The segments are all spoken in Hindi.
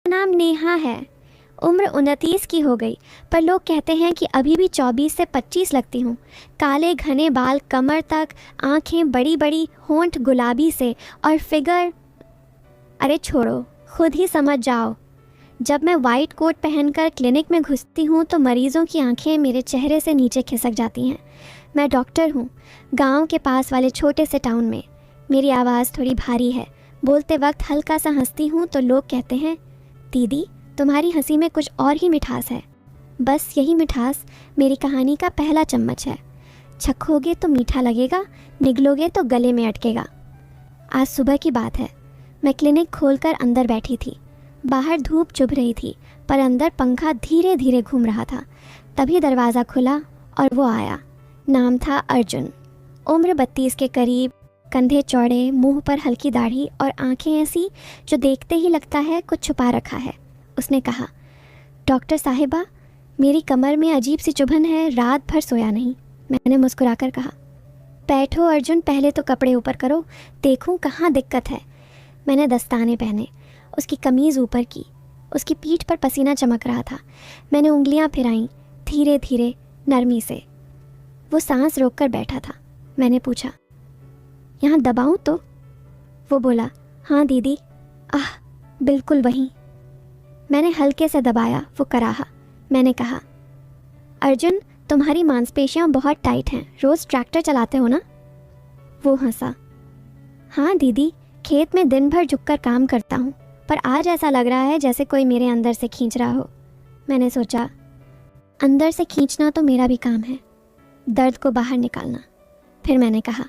नाम नेहा है। उम्र 29 की हो गई, पर लोग कहते हैं कि अभी भी 24 से 25 लगती हूँ। काले घने बाल कमर तक, आंखें बड़ी बड़ी, होंठ गुलाबी से और फिगर, अरे छोड़ो, खुद ही समझ जाओ। जब मैं वाइट कोट पहनकर क्लिनिक में घुसती हूँ तो मरीज़ों की आंखें मेरे चेहरे से नीचे खिसक जाती हैं। मैं डॉक्टर हूँ, गांव के पास वाले छोटे से टाउन में। मेरी आवाज़ थोड़ी भारी है। बोलते वक्त हल्का सा हंसती हूँ तो लोग कहते हैं, दीदी तुम्हारी हंसी में कुछ और ही मिठास है। बस यही मिठास मेरी कहानी का पहला चम्मच है। चखोगे तो मीठा लगेगा, निगलोगे तो गले में अटकेगा। आज सुबह की बात है। मैं क्लिनिक खोलकर अंदर बैठी थी। बाहर धूप चुभ रही थी, पर अंदर पंखा धीरे धीरे घूम रहा था। तभी दरवाज़ा खुला और वो आया। नाम था अर्जुन। उम्र 32 के करीब, कंधे चौड़े, मुंह पर हल्की दाढ़ी और आंखें ऐसी जो देखते ही लगता है कुछ छुपा रखा है। उसने कहा, डॉक्टर साहिबा, मेरी कमर में अजीब सी चुभन है, रात भर सोया नहीं। मैंने मुस्कुराकर कहा, बैठो अर्जुन, पहले तो कपड़े ऊपर करो, देखूं कहाँ दिक्कत है। मैंने दस्ताने पहने, उसकी कमीज़ ऊपर की। उसकी पीठ पर पसीना चमक रहा था। मैंने उंगलियां फिराईं, धीरे धीरे, नरमी से। वो सांस रोककर बैठा था। मैंने पूछा, यहाँ दबाऊं तो? वो बोला, हाँ दीदी। आह, बिल्कुल वहीं। मैंने हल्के से दबाया। वो कराहा। मैंने कहा, अर्जुन, तुम्हारी मांसपेशियां बहुत टाइट हैं, रोज़ ट्रैक्टर चलाते हो ना? वो हंसा। हाँ दीदी, खेत में दिन भर झुककर काम करता हूँ, पर आज ऐसा लग रहा है जैसे कोई मेरे अंदर से खींच रहा हो। मैंने सोचा, अंदर से खींचना तो मेरा भी काम है, दर्द को बाहर निकालना। फिर मैंने कहा,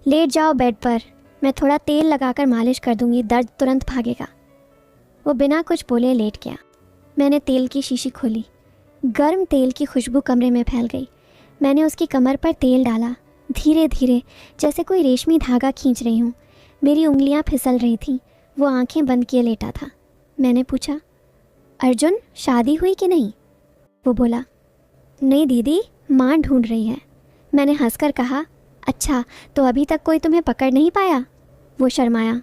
लेट जाओ बेड पर, मैं थोड़ा तेल लगाकर मालिश कर दूंगी, दर्द तुरंत भागेगा। वो बिना कुछ बोले लेट गया। मैंने तेल की शीशी खोली। गर्म तेल की खुशबू कमरे में फैल गई। मैंने उसकी कमर पर तेल डाला, धीरे धीरे, जैसे कोई रेशमी धागा खींच रही हूँ। मेरी उंगलियाँ फिसल रही थीं। वो आंखें बंद किए लेटा था। मैंने पूछा, अर्जुन, शादी हुई कि नहीं? वो बोला, नहीं दीदी, माँ ढूंढ रही है। मैंने हंसकर कहा, अच्छा, तो अभी तक कोई तुम्हें पकड़ नहीं पाया? वो शर्माया।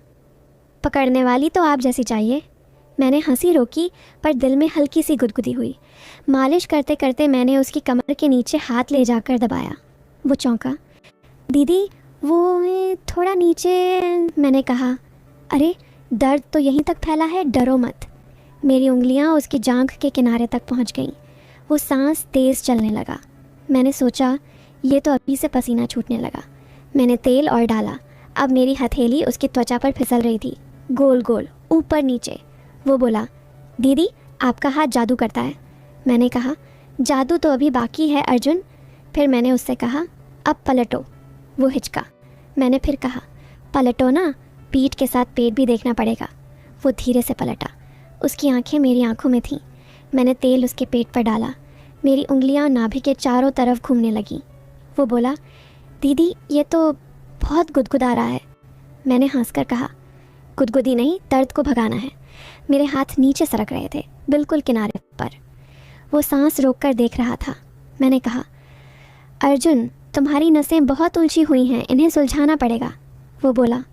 पकड़ने वाली तो आप जैसी चाहिए। मैंने हंसी रोकी, पर दिल में हल्की सी गुदगुदी हुई। मालिश करते करते मैंने उसकी कमर के नीचे हाथ ले जाकर दबाया। वो चौंका। दीदी, वो थोड़ा नीचे। मैंने कहा, अरे दर्द तो यहीं तक फैला है, डरो मत। मेरी उंगलियां उसकी जांघ के किनारे तक पहुंच गईं। वो सांस तेज़ चलने लगा। मैंने सोचा, ये तो अभी से पसीना छूटने लगा। मैंने तेल और डाला। अब मेरी हथेली उसकी त्वचा पर फिसल रही थी, गोल गोल, ऊपर नीचे। वो बोला, दीदी, आपका हाथ जादू करता है। मैंने कहा, जादू तो अभी बाकी है अर्जुन। फिर मैंने उससे कहा, अब पलटो। वो हिचका। मैंने फिर कहा, पलटो ना, पीठ के साथ पेट भी देखना पड़ेगा। वो धीरे से पलटा। उसकी आंखें मेरी आंखों में थीं। मैंने तेल उसके पेट पर डाला। मेरी उंगलियां नाभि के चारों तरफ घूमने लगीं। वो बोला, दीदी, ये तो बहुत गुदगुदा रहा है। मैंने हंसकर कहा, गुदगुदी नहीं, दर्द को भगाना है। मेरे हाथ नीचे सरक रहे थे, बिल्कुल किनारे पर। वो सांस रोककर देख रहा था। मैंने कहा, अर्जुन, तुम्हारी नसें बहुत उलझी हुई हैं, इन्हें सुलझाना पड़ेगा। वो बोला,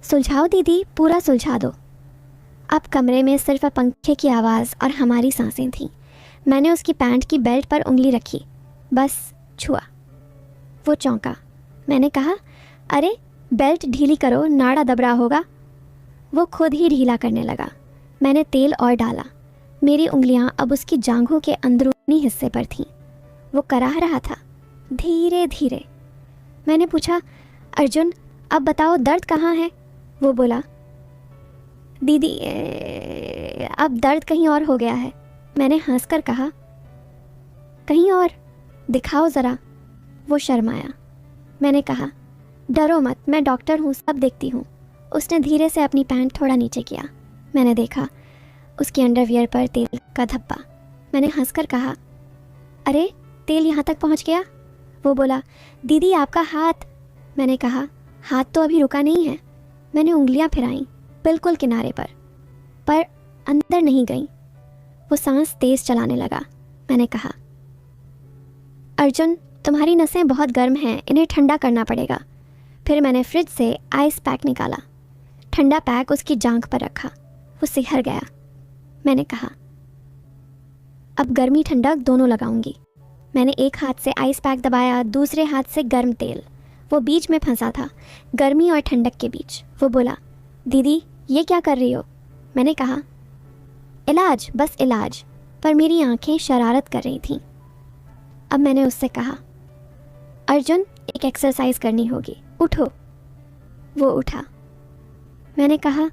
सुलझाओ दीदी, पूरा सुलझा दो। अब कमरे में सिर्फ पंखे की आवाज़ और हमारी सांसें थीं। मैंने उसकी पैंट की बेल्ट पर उंगली रखी, बस छुआ। वो चौंका। मैंने कहा, अरे बेल्ट ढीली करो, नाड़ा दब रहा होगा। वो खुद ही ढीला करने लगा। मैंने तेल और डाला। मेरी उंगलियां अब उसकी जांघों के अंदरूनी हिस्से पर थीं। वो कराह रहा था, धीरे धीरे। मैंने पूछा, अर्जुन, अब बताओ दर्द कहाँ है? वो बोला, दीदी, अब दर्द कहीं और हो गया है। मैंने हंसकर कहा, कहीं और? दिखाओ ज़रा। वो शर्माया। मैंने कहा, डरो मत, मैं डॉक्टर हूँ, सब देखती हूँ। उसने धीरे से अपनी पैंट थोड़ा नीचे किया। मैंने देखा उसकी अंडरवियर पर तेल का धब्बा। मैंने हंसकर कहा, अरे तेल यहाँ तक पहुँच गया? वो बोला, दीदी आपका हाथ। मैंने कहा, हाथ तो अभी रुका नहीं है। मैंने उंगलियाँ फिराईं, बिल्कुल किनारे पर अंदर नहीं गईं। वो सांस तेज़ चलाने लगा। मैंने कहा, अर्जुन, तुम्हारी नसें बहुत गर्म हैं, इन्हें ठंडा करना पड़ेगा। फिर मैंने फ्रिज से आइस पैक निकाला। ठंडा पैक उसकी जांघ पर रखा। वो सिहर गया। मैंने कहा। अब गर्मी ठंडक दोनों लगाऊंगी। मैंने एक हाथ से आइस पैक दबाया, दूसरे हाथ से गर्म तेल। वो बीच में फंसा था, गर्मी और ठंडक के बीच। वो बोला, दीदी ये क्या कर रही हो? मैंने कहा, इलाज, बस इलाज। पर मेरी आंखें शरारत कर रही थीं। अब मैंने उससे कहा, अर्जुन एक एक्सरसाइज करनी होगी, उठो। वो उठा। मैंने कहा,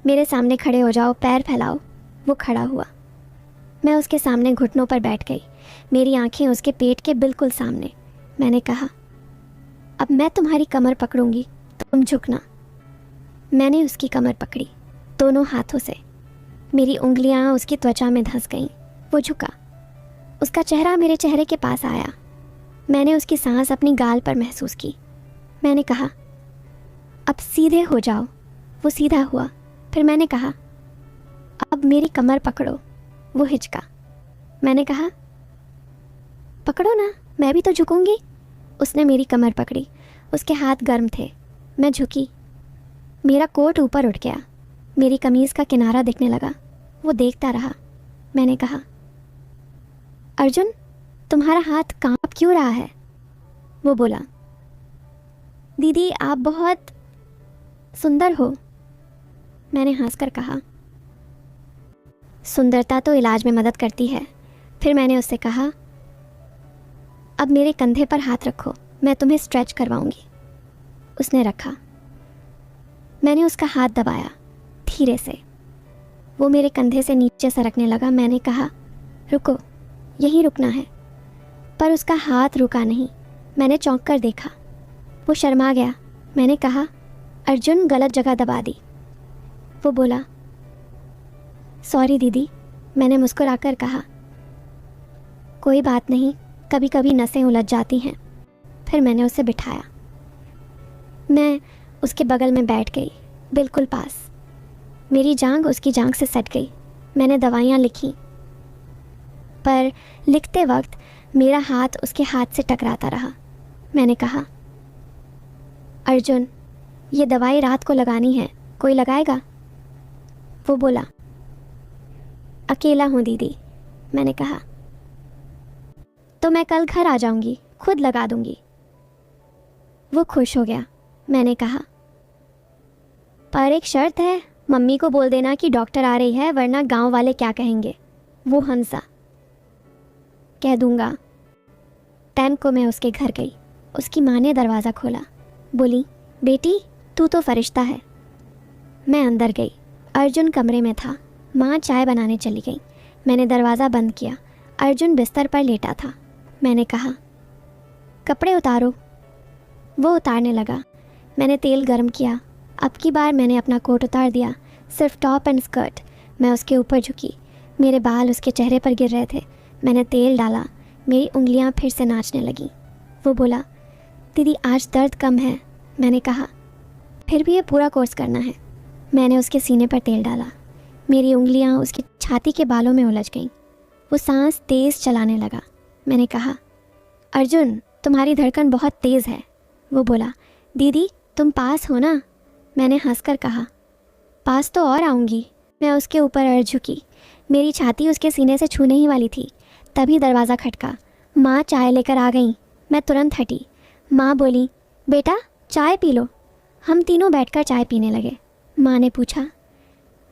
मेरे सामने खड़े हो जाओ, पैर फैलाओ। वो खड़ा हुआ। मैं उसके सामने घुटनों पर बैठ गई, मेरी आंखें उसके पेट के बिल्कुल सामने। मैंने कहा, अब मैं तुम्हारी कमर पकड़ूंगी, तुम झुकना। मैंने उसकी कमर पकड़ी दोनों हाथों से। मेरी उंगलियां उसकी त्वचा में धंस गईं। वो झुका। उसका चेहरा मेरे चेहरे के पास आया। मैंने उसकी सांस अपनी गाल पर महसूस की। मैंने कहा, अब सीधे हो जाओ। वो सीधा हुआ। फिर मैंने कहा, अब मेरी कमर पकड़ो। वो हिचका। मैंने कहा, पकड़ो ना, मैं भी तो झुकूंगी। उसने मेरी कमर पकड़ी। उसके हाथ गर्म थे। मैं झुकी। मेरा कोट ऊपर उठ गया। मेरी कमीज़ का किनारा दिखने लगा। वो देखता रहा। मैंने कहा, अर्जुन तुम्हारा हाथ कांप क्यों रहा है? वो बोला, दीदी आप बहुत सुंदर हो। मैंने हंसकर कहा, सुंदरता तो इलाज में मदद करती है। फिर मैंने उससे कहा, अब मेरे कंधे पर हाथ रखो, मैं तुम्हें स्ट्रेच करवाऊंगी। उसने रखा। मैंने उसका हाथ दबाया धीरे से। वो मेरे कंधे से नीचे सरकने लगा। मैंने कहा, रुको, यहीं रुकना है। पर उसका हाथ रुका नहीं। मैंने चौंक कर देखा। वो शर्मा गया। मैंने कहा, अर्जुन गलत जगह दबा दी। वो बोला, सॉरी दीदी। मैंने मुस्कुराकर कहा, कोई बात नहीं, कभी कभी नसें उलझ जाती हैं। फिर मैंने उसे बिठाया। मैं उसके बगल में बैठ गई, बिल्कुल पास। मेरी जांघ उसकी जांघ से सट गई। मैंने दवाइयाँ लिखी, पर लिखते वक्त मेरा हाथ उसके हाथ से टकराता रहा। मैंने कहा, अर्जुन ये दवाई रात को लगानी है, कोई लगाएगा? वो बोला, अकेला हूँ दीदी। मैंने कहा, तो मैं कल घर आ जाऊंगी, खुद लगा दूंगी। वो खुश हो गया। मैंने कहा, पर एक शर्त है, मम्मी को बोल देना कि डॉक्टर आ रही है, वरना गांव वाले क्या कहेंगे। वो हंसा। कह दूंगा। टाइम को मैं उसके घर गई। उसकी माँ ने दरवाज़ा खोला। बोली, बेटी तू तो फरिश्ता है। मैं अंदर गई। अर्जुन कमरे में था। माँ चाय बनाने चली गई। मैंने दरवाज़ा बंद किया। अर्जुन बिस्तर पर लेटा था। मैंने कहा, कपड़े उतारो। वो उतारने लगा। मैंने तेल गर्म किया। अब की बार मैंने अपना कोट उतार दिया, सिर्फ टॉप एंड स्कर्ट। मैं उसके ऊपर झुकी। मेरे बाल उसके चेहरे पर गिर रहे थे। मैंने तेल डाला। मेरी उंगलियां फिर से नाचने लगीं। वो बोला, दीदी आज दर्द कम है। मैंने कहा, फिर भी ये पूरा कोर्स करना है। मैंने उसके सीने पर तेल डाला। मेरी उंगलियां उसकी छाती के बालों में उलझ गईं। वो सांस तेज़ चलाने लगा। मैंने कहा, अर्जुन तुम्हारी धड़कन बहुत तेज़ है। वो बोला, दीदी तुम पास हो ना? मैंने हंसकर कहा, पास तो और आऊँगी। मैं उसके ऊपर अड़ झुकी। मेरी छाती उसके सीने से छूने ही वाली थी। तभी दरवाज़ा खटका। माँ चाय लेकर आ गई। मैं तुरंत हटी। माँ बोली, बेटा चाय पी लो। हम तीनों बैठकर चाय पीने लगे। माँ ने पूछा,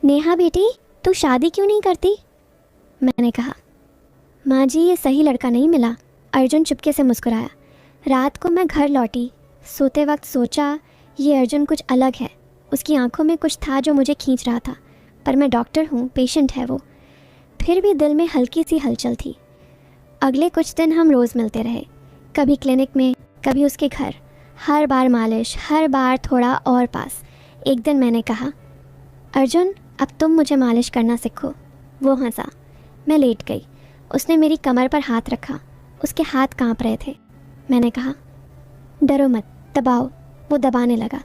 नेहा बेटी तू शादी क्यों नहीं करती? मैंने कहा, माँ जी ये सही लड़का नहीं मिला। अर्जुन चुपके से मुस्कुराया। रात को मैं घर लौटी। सोते वक्त सोचा ये अर्जुन कुछ अलग है। उसकी आंखों में कुछ था जो मुझे खींच रहा था। पर मैं डॉक्टर हूँ, पेशेंट है वो। फिर भी दिल में हल्की सी हलचल थी। अगले कुछ दिन हम रोज़ मिलते रहे, कभी क्लिनिक में, कभी उसके घर। हर बार मालिश, हर बार थोड़ा और पास। एक दिन मैंने कहा, अर्जुन अब तुम मुझे मालिश करना सीखो। वो हंसा। मैं लेट गई। उसने मेरी कमर पर हाथ रखा। उसके हाथ कांप रहे थे। मैंने कहा, डरो मत, दबाओ। वो दबाने लगा।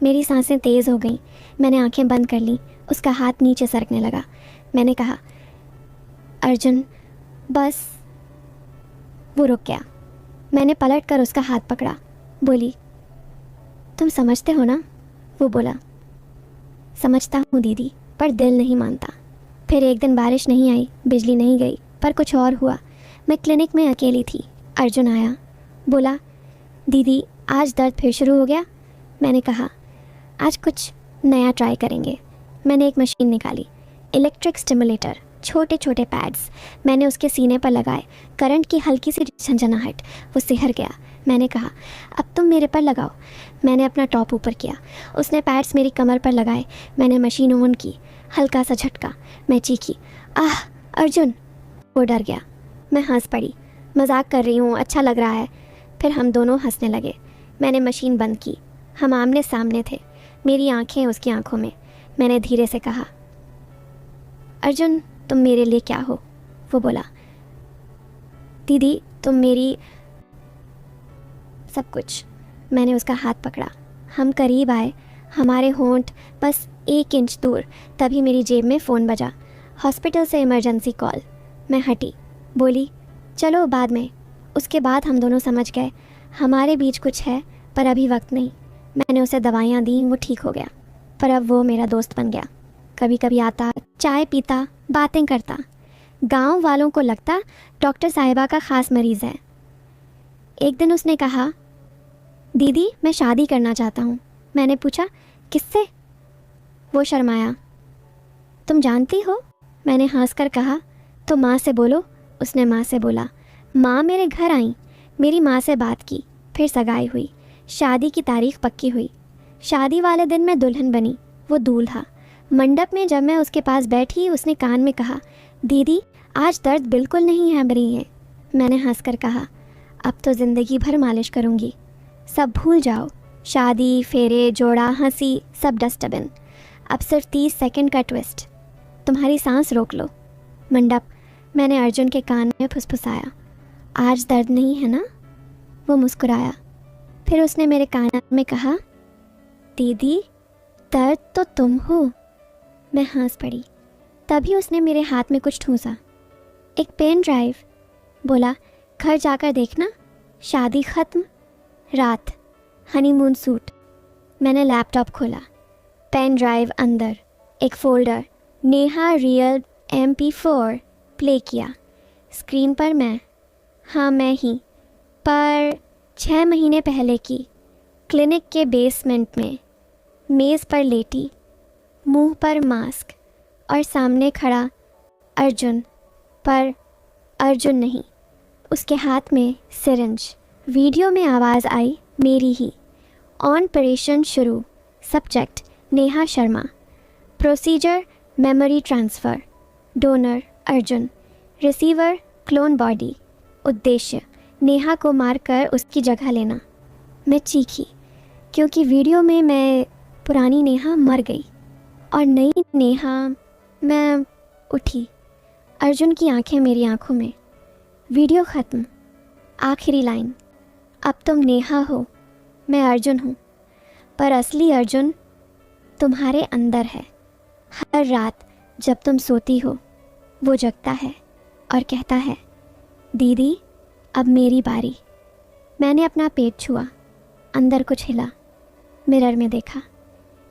मेरी सांसें तेज़ हो गईं। मैंने आंखें बंद कर लीं। उसका हाथ नीचे सरकने लगा। मैंने कहा, अर्जुन बस। वो रुक गया। मैंने पलट कर उसका हाथ पकड़ा। बोली, तुम समझते हो ना? वो बोला, समझता हूँ दीदी, पर दिल नहीं मानता। फिर एक दिन बारिश नहीं आई, बिजली नहीं गई, पर कुछ और हुआ। मैं क्लिनिक में अकेली थी। अर्जुन आया, बोला, दीदी आज दर्द फिर शुरू हो गया। मैंने कहा, आज कुछ नया ट्राई करेंगे। मैंने एक मशीन निकाली, इलेक्ट्रिक स्टिमुलेटर, छोटे छोटे पैड्स। मैंने उसके सीने पर लगाए। करंट की हल्की सी झंझनाहट, वो सिहर गया। मैंने कहा, अब तुम मेरे पर लगाओ। मैंने अपना टॉप ऊपर किया, उसने पैड्स मेरी कमर पर लगाए। मैंने मशीन ऑन की, हल्का सा झटका, मैं चीखी, आह अर्जुन। वो डर गया। मैं हंस पड़ी, मजाक कर रही हूँ, अच्छा लग रहा है। फिर हम दोनों हंसने लगे। मैंने मशीन बंद की। हम आमने सामने थे, मेरी आंखें उसकी आंखों में। मैंने धीरे से कहा, अर्जुन तुम मेरे लिए क्या हो? वो बोला, दीदी तुम मेरी सब कुछ। मैंने उसका हाथ पकड़ा। हम करीब आए, हमारे होंठ बस 1 इंच दूर। तभी मेरी जेब में फ़ोन बजा। हॉस्पिटल से इमरजेंसी कॉल। मैं हटी, बोली, चलो बाद में। उसके बाद हम दोनों समझ गए हमारे बीच कुछ है, पर अभी वक्त नहीं। मैंने उसे दवाइयाँ दी, वो ठीक हो गया। पर अब वो मेरा दोस्त बन गया। कभी कभी आता, चाय पीता, बातें करता। गांव वालों को लगता डॉक्टर साहिबा का ख़ास मरीज़ है। एक दिन उसने कहा, दीदी मैं शादी करना चाहता हूँ। मैंने पूछा, किससे? वो शर्माया। तुम जानती हो? मैंने हंसकर कहा, तो माँ से बोलो। उसने माँ से बोला। माँ मेरे घर आई, मेरी माँ से बात की, फिर सगाई हुई, शादी की तारीख पक्की हुई। शादी वाले दिन मैं दुल्हन बनी, वो दूल्हा। मंडप में जब मैं उसके पास बैठी, उसने कान में कहा, दीदी आज दर्द बिल्कुल नहीं है रही है। मैंने हंसकर कहा, अब तो ज़िंदगी भर मालिश करूँगी। सब भूल जाओ, शादी, फेरे, जोड़ा, हंसी, सब डस्टबिन। अब सिर्फ 30 सेकंड का ट्विस्ट, तुम्हारी सांस रोक लो। मंडप। मैंने अर्जुन के कान में फुसफुसाया, आज दर्द नहीं है ना? वो मुस्कुराया। फिर उसने मेरे कान में कहा, दीदी दर्द तो तुम हो। मैं हंस पड़ी। तभी उसने मेरे हाथ में कुछ ठूंसा, एक पेन ड्राइव। बोला, घर जाकर देखना, शादी ख़त्म, रात, हनीमून सूट। मैंने लैपटॉप खोला, पेन ड्राइव अंदर, एक folder, Neha real MP4 play किया। स्क्रीन पर मैं, हाँ मैं ही, पर 6 महीने पहले की, क्लिनिक के बेसमेंट में, मेज़ पर लेटी, मुंह पर मास्क, और सामने खड़ा अर्जुन, पर अर्जुन नहीं, उसके हाथ में सिरिंज। वीडियो में आवाज़ आई मेरी ही। ऑन ऑपरेशन शुरू। Subject Neha Sharma. Procedure memory transfer. Donor Arjun. Receiver clone body. उद्देश्य नेहा को मारकर उसकी जगह लेना। मैं चीखी, क्योंकि वीडियो में मैं पुरानी नेहा मर गई और नई नेहा। मैं उठी, अर्जुन की आंखें मेरी आंखों में। वीडियो ख़त्म। आखिरी लाइन, अब तुम नेहा हो, मैं अर्जुन हूँ, पर असली अर्जुन तुम्हारे अंदर है। हर रात जब तुम सोती हो, वो जगता है और कहता है, दीदी अब मेरी बारी। मैंने अपना पेट छुआ, अंदर कुछ हिला। मिरर में देखा,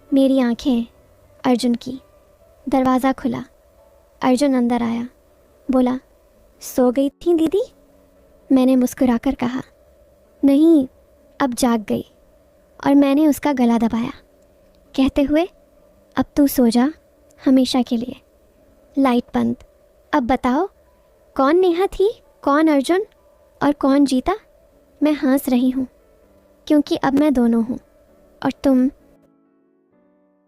मेरी आंखें अर्जुन की। दरवाज़ा खुला, अर्जुन अंदर आया। बोला, सो गई थी दीदी? मैंने मुस्कुराकर कहा, नहीं, अब जाग गई। और मैंने उसका गला दबाया, कहते हुए, अब तू सो जा हमेशा के लिए। लाइट बंद। अब बताओ, कौन नेहा थी, कौन अर्जुन और कौन जीता? मैं हंस रही हूँ, क्योंकि अब मैं दोनों हूँ और तुम